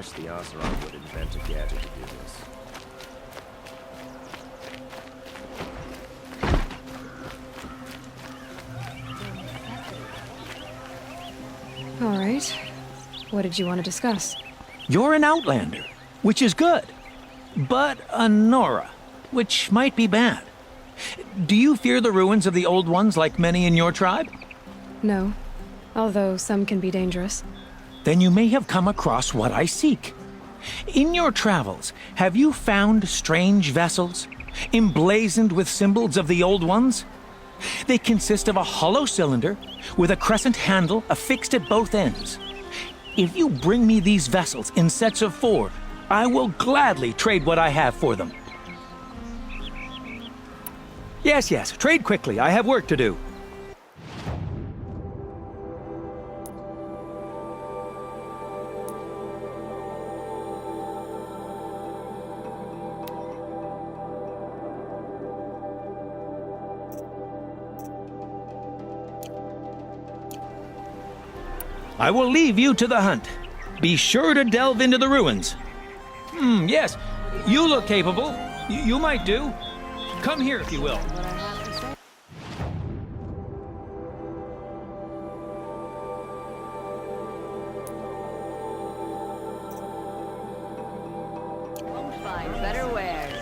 wish the Oseram would invent a gadget to do this. All right. What did you want to discuss? You're an outlander, which is good. But a Nora, which might be bad. Do you fear the ruins of the Old Ones like many in your tribe? No. Although some can be dangerous. Then you may have come across what I seek. In your travels, have you found strange vessels, emblazoned with symbols of the Old Ones? They consist of a hollow cylinder with a crescent handle affixed at both ends. If you bring me these vessels in sets of 4, I will gladly trade what I have for them. Yes, trade quickly. I have work to do. I will leave you to the hunt. Be sure to delve into the ruins. Yes, you look capable. You might do. Come here if you will. Won't find better wares.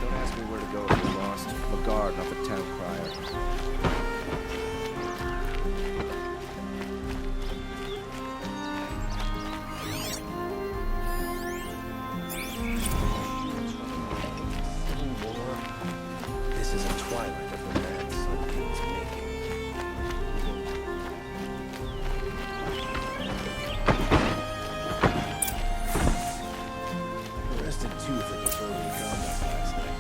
Don't ask me where to go if you're lost. I'm a guard, not the town crier. This is a twilight of the mad Sun King's making. Arrested two for disorderly conduct last night.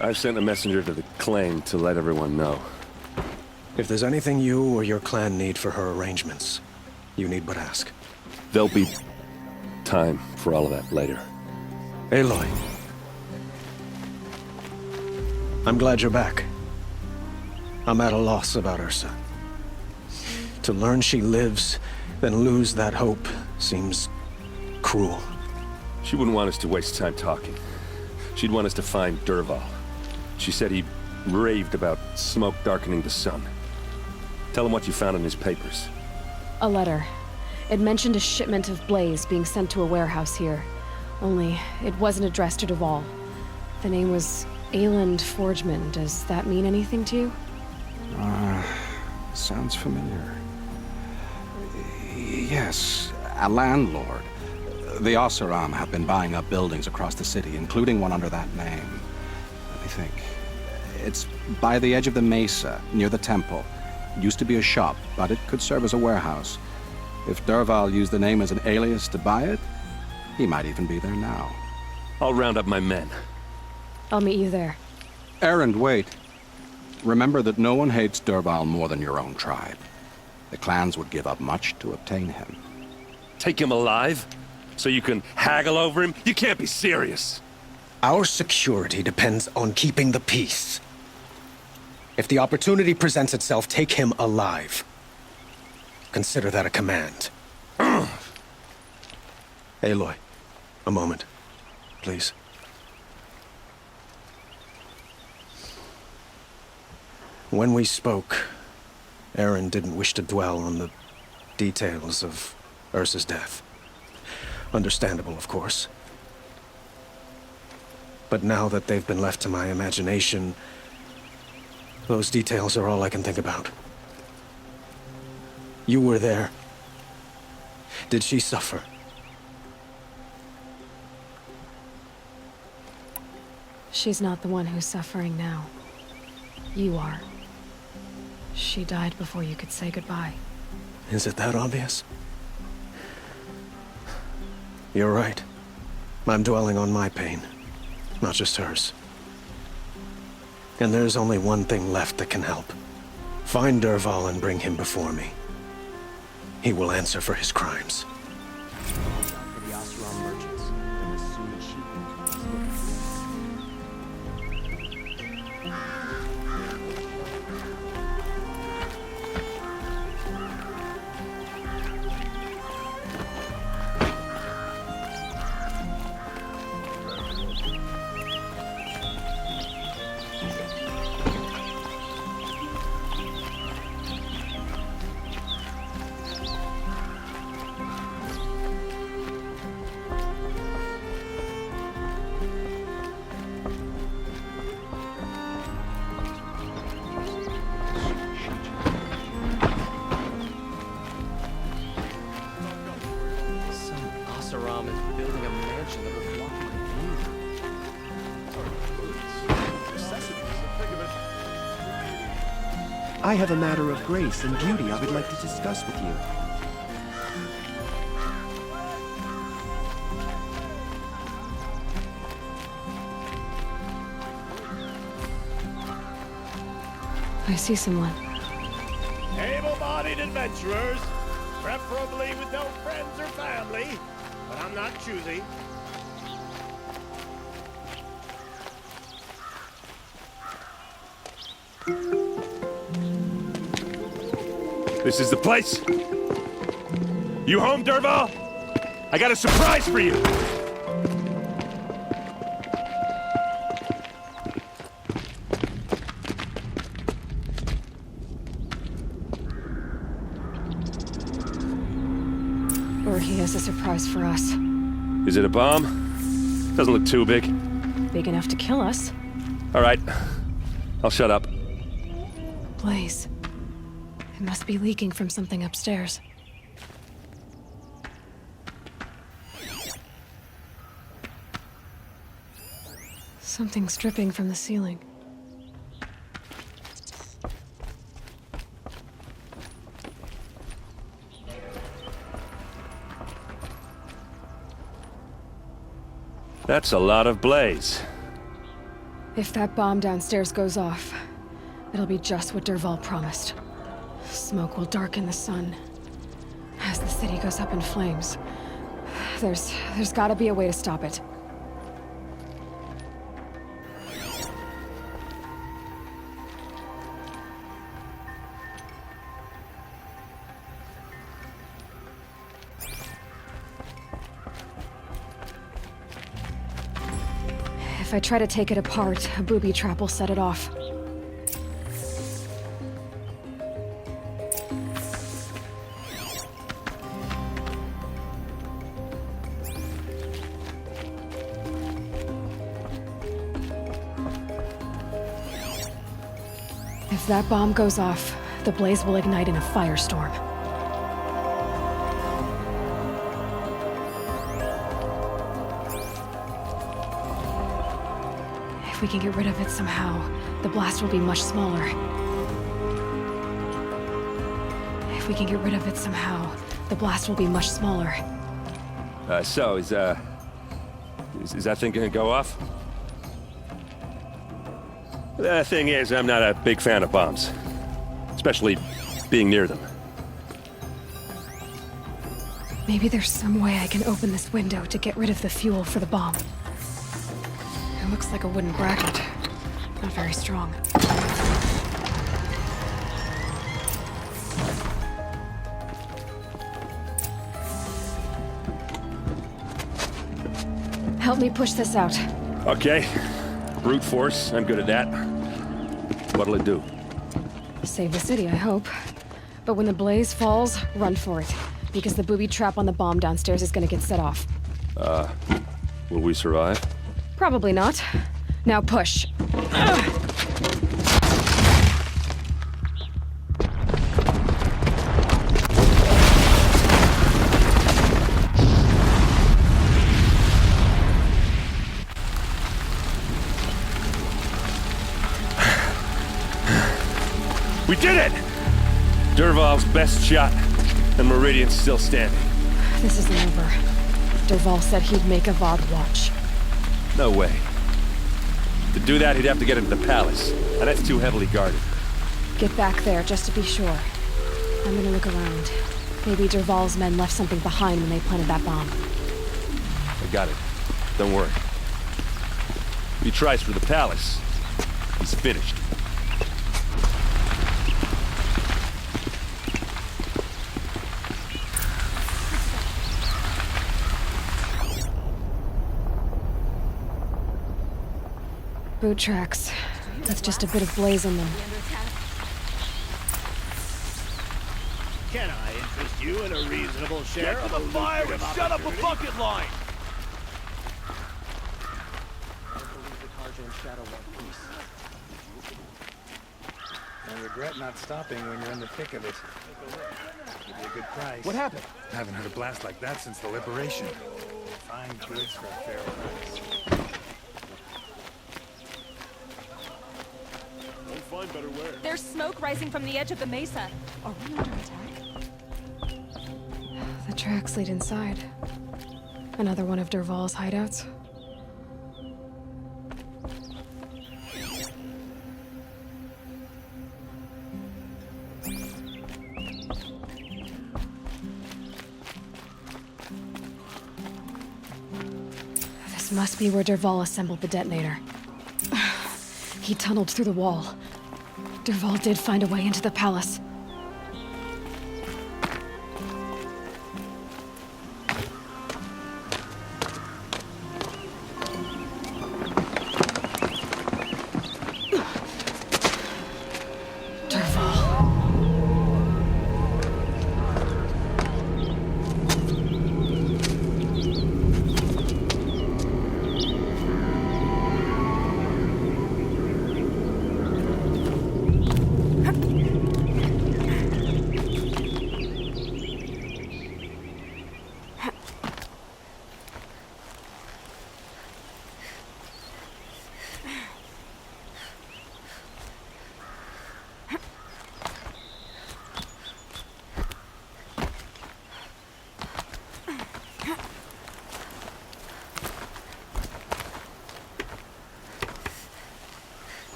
I've sent a messenger to the Claim to let everyone know. If there's anything you or your clan need for her arrangements, you need but ask. There'll be time for all of that later. Aloy. I'm glad you're back. I'm at a loss about Ursa. To learn she lives, then lose that hope seems cruel. She wouldn't want us to waste time talking. She'd want us to find Dervahl. She said he raved about smoke darkening the sun. Tell him what you found in his papers. A letter. It mentioned a shipment of blaze being sent to a warehouse here. Only, it wasn't addressed to Dervahl. The name was Ayland Forgeman. Does that mean anything to you? Sounds familiar. Yes, a landlord. The Oseram have been buying up buildings across the city, including one under that name. Let me think. It's by the edge of the mesa, near the temple. It used to be a shop, but it could serve as a warehouse. If Dervahl used the name as an alias to buy it, he might even be there now. I'll round up my men. I'll meet you there. Erend, wait. Remember that no one hates Dervahl more than your own tribe. The clans would give up much to obtain him. Take him alive? So you can haggle over him? You can't be serious. Our security depends on keeping the peace. If the opportunity presents itself, take him alive. Consider that a command. Aloy, a moment, please. When we spoke, Erend didn't wish to dwell on the details of Ursa's death. Understandable, of course. But now that they've been left to my imagination, those details are all I can think about. You were there. Did she suffer? She's not the one who's suffering now. You are. She died before you could say goodbye. Is it that obvious? You're right. I'm dwelling on my pain, not just hers. And there's only one thing left that can help. Find Dervahl and bring him before me. He will answer for his crimes. For the Oseram merchants, and the Suni sheep. Some Oseram is building a mansion that will block my view. I have a matter of grace and beauty I would like to discuss with you. I see someone. Able-bodied adventurers, preferably with no friends or family, but I'm not choosy. This is the place. You home, Dervahl? I got a surprise for you. Or he has a surprise for us. Is it a bomb? Doesn't look too big. Big enough to kill us. All right. I'll shut up. Blaze. It must be leaking from something upstairs. Something's dripping from the ceiling. That's a lot of blaze. If that bomb downstairs goes off, it'll be just what Dervahl promised. Smoke will darken the sun. As the city goes up in flames, there's gotta be a way to stop it. If I try to take it apart, a booby trap will set it off. If that bomb goes off, the blaze will ignite in a firestorm. If we can get rid of it somehow, the blast will be much smaller. If we can get rid of it somehow, the blast will be much smaller. So, is that thing gonna go off? The thing is, I'm not a big fan of bombs. Especially being near them. Maybe there's some way I can open this window to get rid of the fuel for the bomb. It looks like a wooden bracket. Not very strong. Help me push this out. Okay. Brute force, I'm good at that. What'll it do? Save the city, I hope. But when the blaze falls, run for it. Because the booby trap on the bomb downstairs is gonna get set off. Will we survive? Probably not. Now push. We did it! Dervahl's best shot, and Meridian's still standing. This isn't over. Dervahl said he'd make Avad watch. No way. To do that, he'd have to get into the palace, and that's too heavily guarded. Get back there, just to be sure. I'm gonna look around. Maybe Dervahl's men left something behind when they planted that bomb. I got it. Don't worry. If he tries for the palace, he's finished. Boot tracks, with just a bit of blaze in them. Can I interest you in a reasonable share of the fire and shut up a bucket line? I regret not stopping when you're in the thick of it. Give you a good price. What happened? I haven't heard a blast like that since the liberation. Fine goods for a fair price. We'll find better wear. There's smoke rising from the edge of the mesa. Are we under attack? The tracks lead inside. Another one of Dervahl's hideouts. This must be where Dervahl assembled the detonator. He tunneled through the wall. Dervahl did find a way into the palace.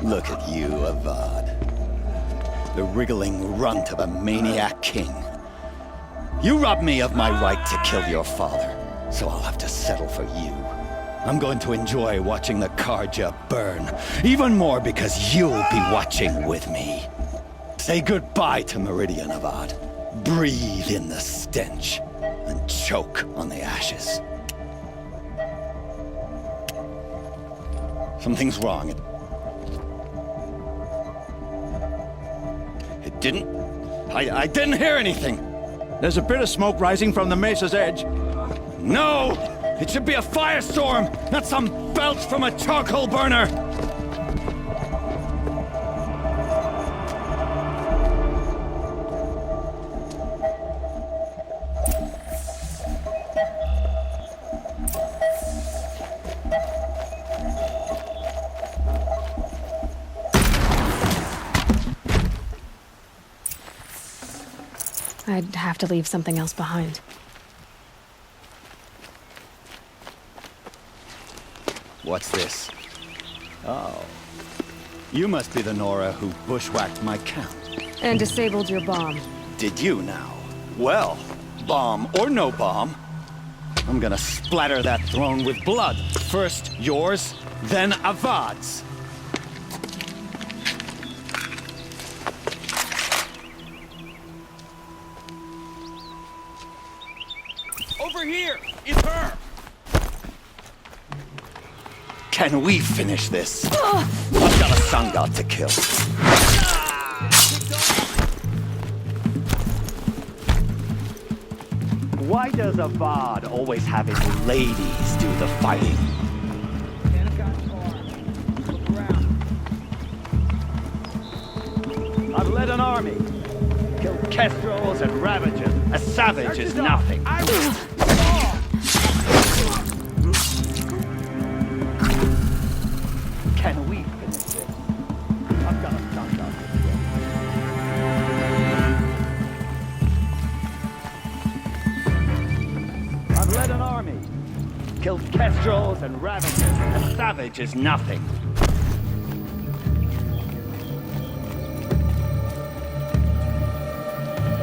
Look at you, Avad. The wriggling runt of a maniac king. You robbed me of my right to kill your father, so I'll have to settle for you. I'm going to enjoy watching the Carja burn, even more because you'll be watching with me. Say goodbye to Meridian, Avad. Breathe in the stench, and choke on the ashes. Something's wrong. It didn't... I didn't hear anything. There's a bit of smoke rising from the mesa's edge. No! It should be a firestorm, not some belch from a charcoal burner! I'd have to leave something else behind. What's this? Oh. You must be the Nora who bushwhacked my camp. And disabled your bomb. Did you now? Well, bomb or no bomb, I'm gonna splatter that throne with blood. First yours, then Avad's. Over here! It's her! Can we finish this? I've got a sun god to kill. Why does Avad always have his ladies do the fighting? I've led an army. Killed kestrels and ravagers. A savage is nothing. Can we finish this? I've got a sun god to kill. I've led an army. Killed kestrels and ravagers. A savage is nothing.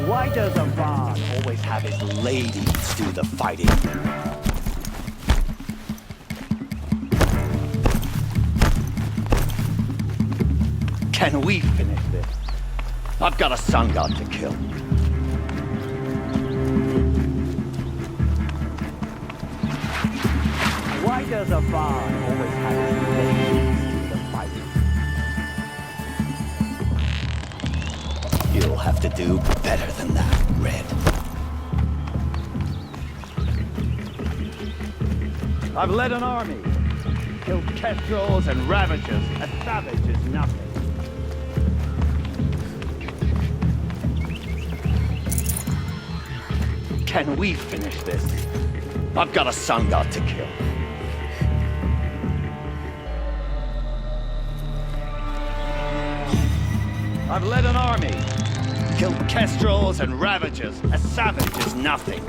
Why does Avad always have his ladies do the fighting? Can we finish this? I've got a sun god to kill. Why does Avad always have his ladies do the fighting? You'll have to do better than that, Red. I've led an army. Killed kestrels and ravagers. A savage is nothing. Can we finish this? I've got a sun god to kill. I've led an army. Killed kestrels and ravagers. A savage is nothing.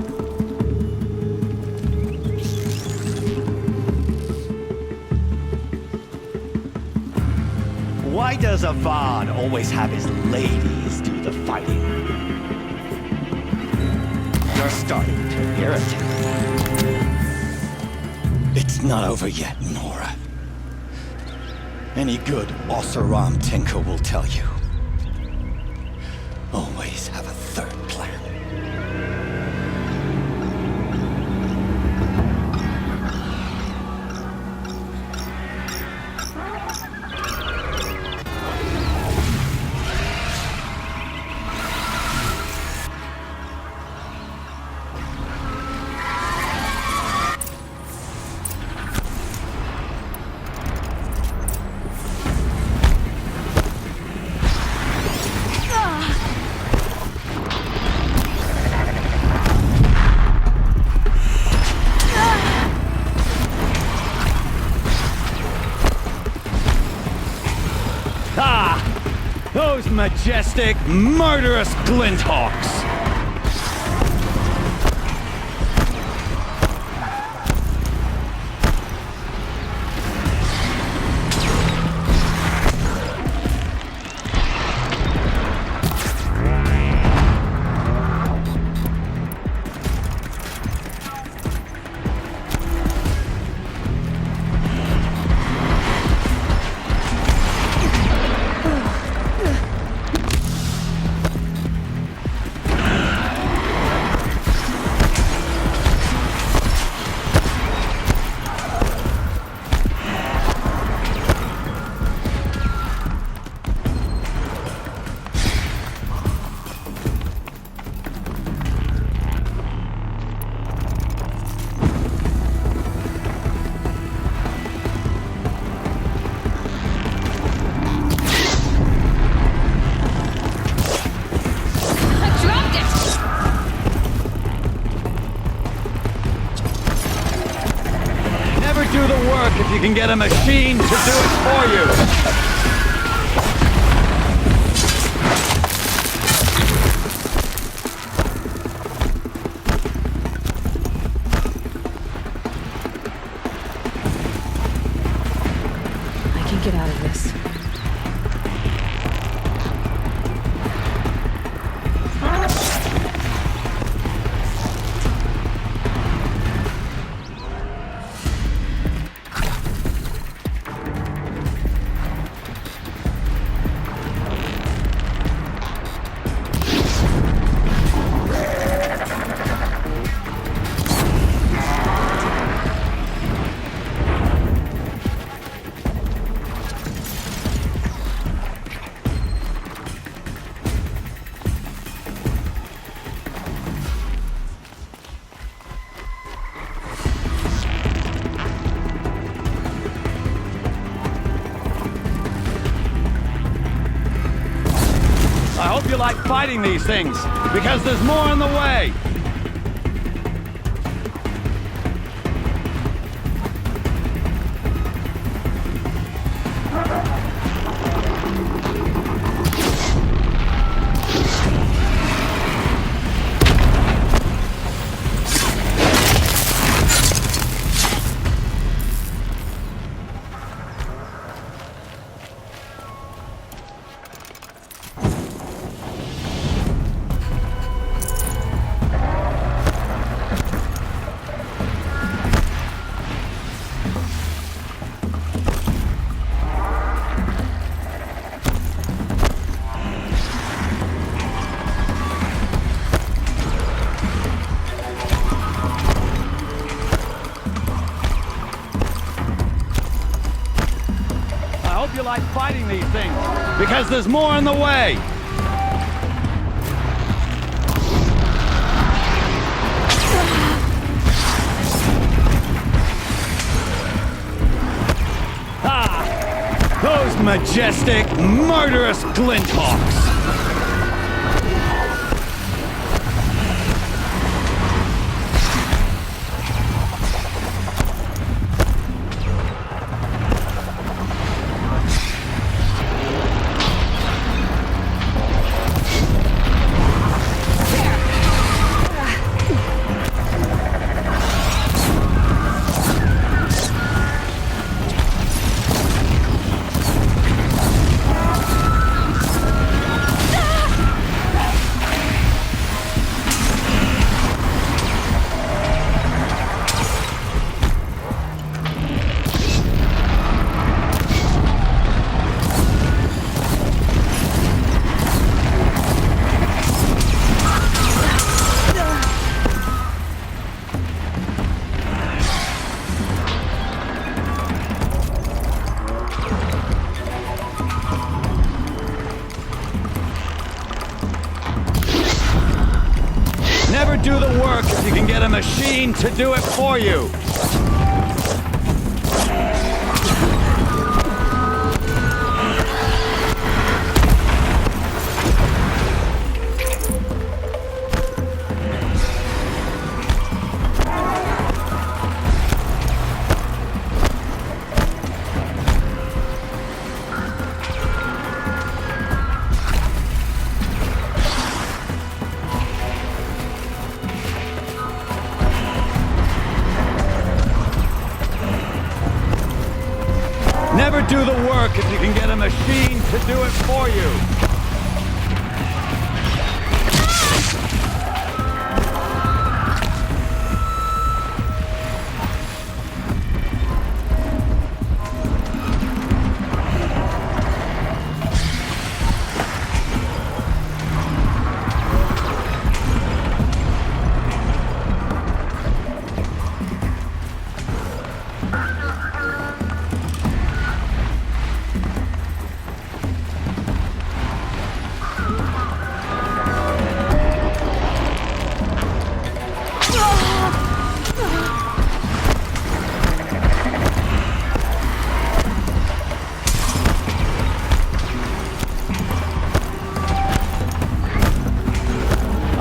Why does Avad always have his ladies do the fighting? You're starting to irritate. It's not over yet, Nora. Any good Oseram tinker will tell you. Always have a third plan. Those majestic, murderous Glinthawks! if you can get a machine to do it for you. I can get out of this. I hope you like fighting these things, because there's more on the way. I hope you like fighting these things, because there's more on the way. Ah! Those majestic, murderous Glinthawks! Never do the work if you can get a machine to do it for you. Never do the work if you can get a machine to do it for you.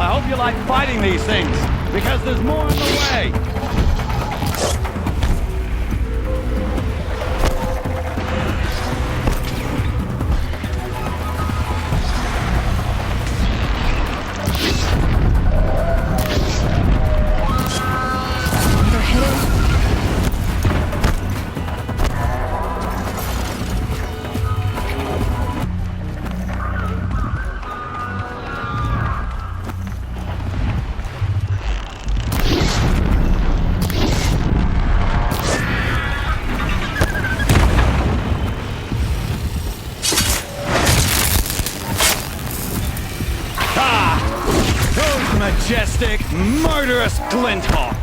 I hope you like fighting these things, because there's more on the way. murderous Glinthawk!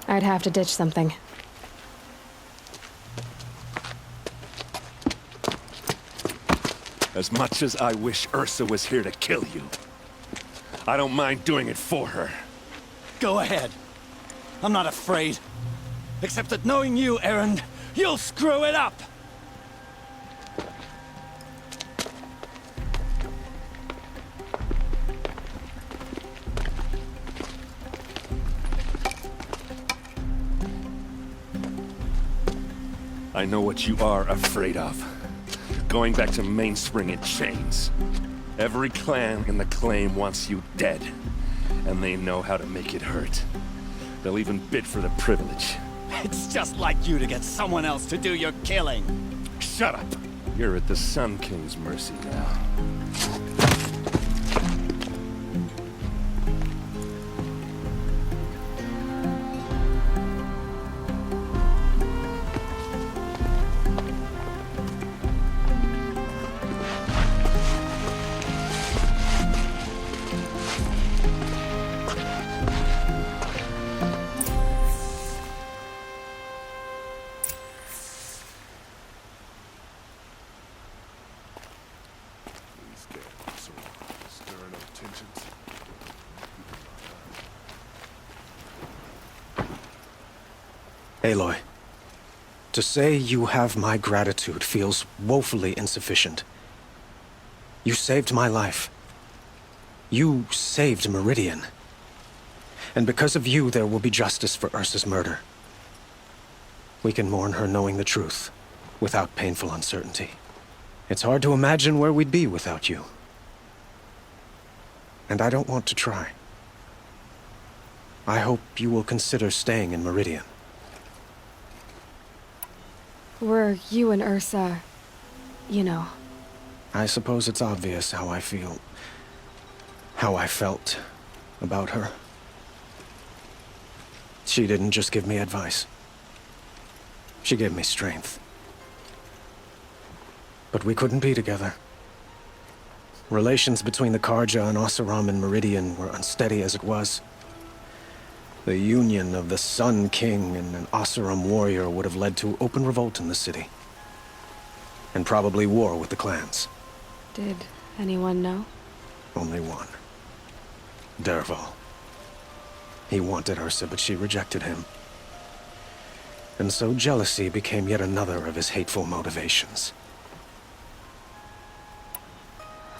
I'd have to ditch something. As much as I wish Ursa was here to kill you, I don't mind doing it for her. Go ahead. I'm not afraid. Except that knowing you, Erend, you'll screw it up! I know what you are afraid of. Going back to Mainspring in chains. Every clan in the Claim wants you dead. And they know how to make it hurt. They'll even bid for the privilege. It's just like you to get someone else to do your killing. Shut up! You're at the Sun King's mercy now. Aloy, to say you have my gratitude feels woefully insufficient. You saved my life. You saved Meridian. And because of you, there will be justice for Ursa's murder. We can mourn her knowing the truth, without painful uncertainty. It's hard to imagine where we'd be without you. And I don't want to try. I hope you will consider staying in Meridian. Were you and Ursa, you know... I suppose it's obvious how I feel... how I felt about her. She didn't just give me advice. She gave me strength. But we couldn't be together. Relations between the Carja and Oseram and Meridian were unsteady as it was. The union of the Sun King and an Oseram warrior would have led to open revolt in the city. And probably war with the clans. Did anyone know? Only one. Dervahl. He wanted Ursa, but she rejected him. And so jealousy became yet another of his hateful motivations.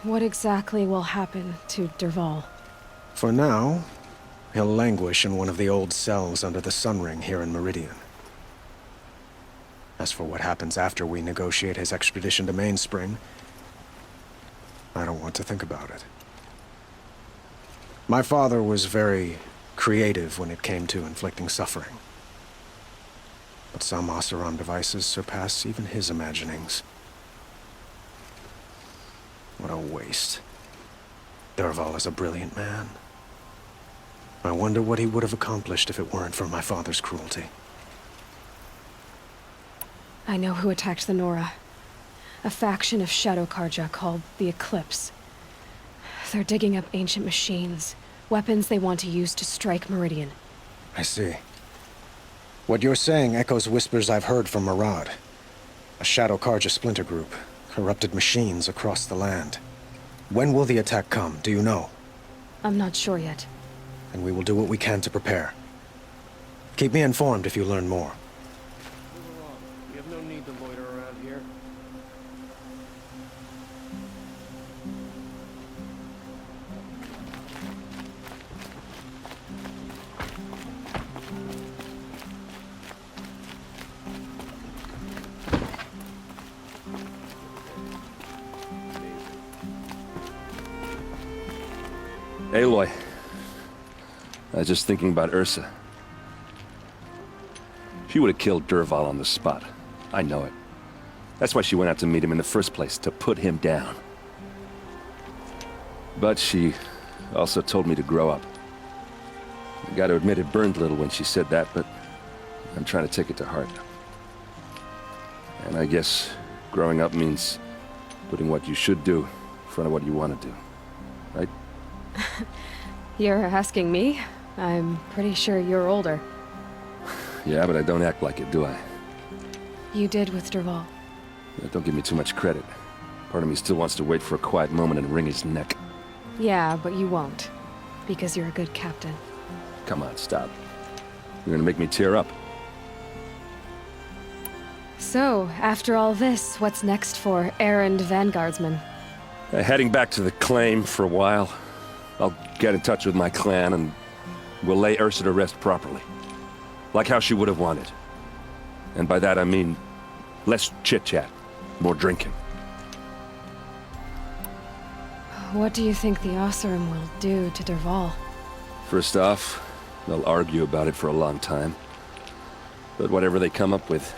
What exactly will happen to Dervahl? For now, he'll languish in one of the old cells under the Sun Ring here in Meridian. As for what happens after we negotiate his extradition to Mainspring, I don't want to think about it. My father was very creative when it came to inflicting suffering. But some Oseram devices surpass even his imaginings. waste. Dervahl is a brilliant man. I wonder what he would have accomplished if it weren't for my father's cruelty. I know who attacked the Nora. A faction of Shadow Karja called the Eclipse. They're digging up ancient machines, weapons they want to use to strike Meridian. I see. What you're saying echoes whispers I've heard from Murad. A Shadow Karja splinter group, corrupted machines across the land. When will the attack come, do you know? I'm not sure yet. And we will do what we can to prepare. Keep me informed if you learn more. Move along. We have no need to loiter around here. Aloy. I was just thinking about Ursa. She would have killed Dervahl on the spot. I know it. That's why she went out to meet him in the first place, to put him down. But she also told me to grow up. I gotta admit it burned a little when she said that, but I'm trying to take it to heart. And I guess growing up means putting what you should do in front of what you want to do. Right? You're asking me? I'm pretty sure you're older. Yeah, but I don't act like it, do I? You did with Dervahl. Yeah, don't give me too much credit. Part of me still wants to wait for a quiet moment and wring his neck. Yeah, but you won't. Because you're a good captain. Come on, stop. You're gonna make me tear up. So, after all this, what's next for errand vanguardsman? Heading back to the claim for a while. I'll get in touch with my clan and we'll lay Ursa to rest properly. Like how she would have wanted. And by that I mean less chit-chat, more drinking. What do you think the Oseram will do to Dervahl? First off, they'll argue about it for a long time. But whatever they come up with,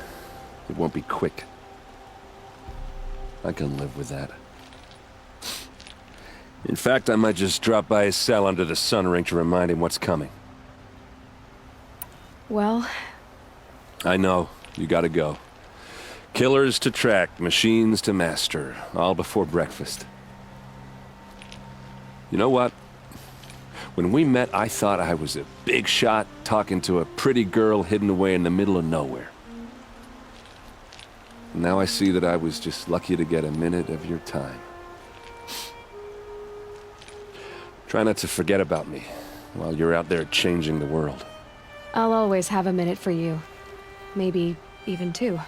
it won't be quick. I can live with that. In fact, I might just drop by his cell under the sun ring to remind him what's coming. Well... I know. You gotta go. Killers to track, machines to master, all before breakfast. You know what? When we met, I thought I was a big shot talking to a pretty girl hidden away in the middle of nowhere. Now I see that I was just lucky to get a minute of your time. Try not to forget about me while you're out there changing the world. I'll always have a minute for you. Maybe even two.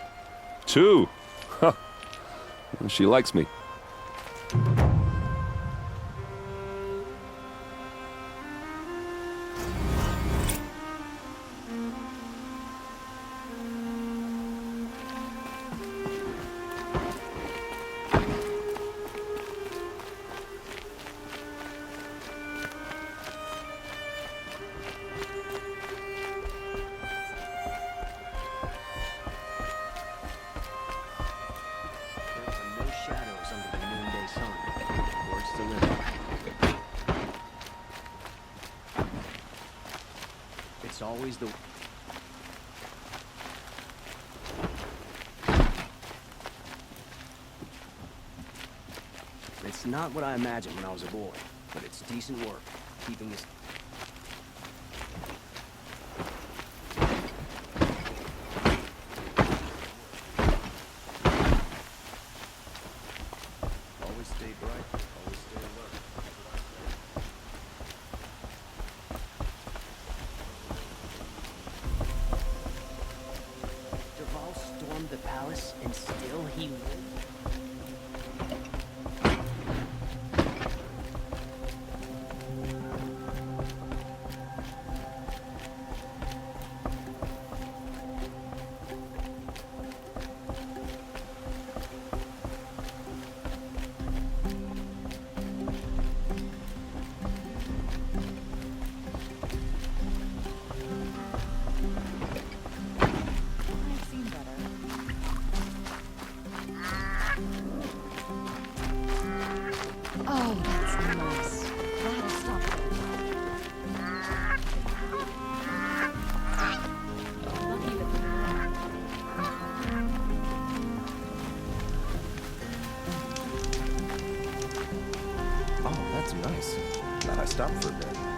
Two? Huh. She likes me. It's always the... It's not what I imagined when I was a boy, but it's decent work, keeping this... Always stay bright, always stay alert. Dervahl stormed the palace, and still he lived. Oh, that's nice. Glad I stopped there. Lucky with the Oh, that's nice. Glad I stopped for a bit.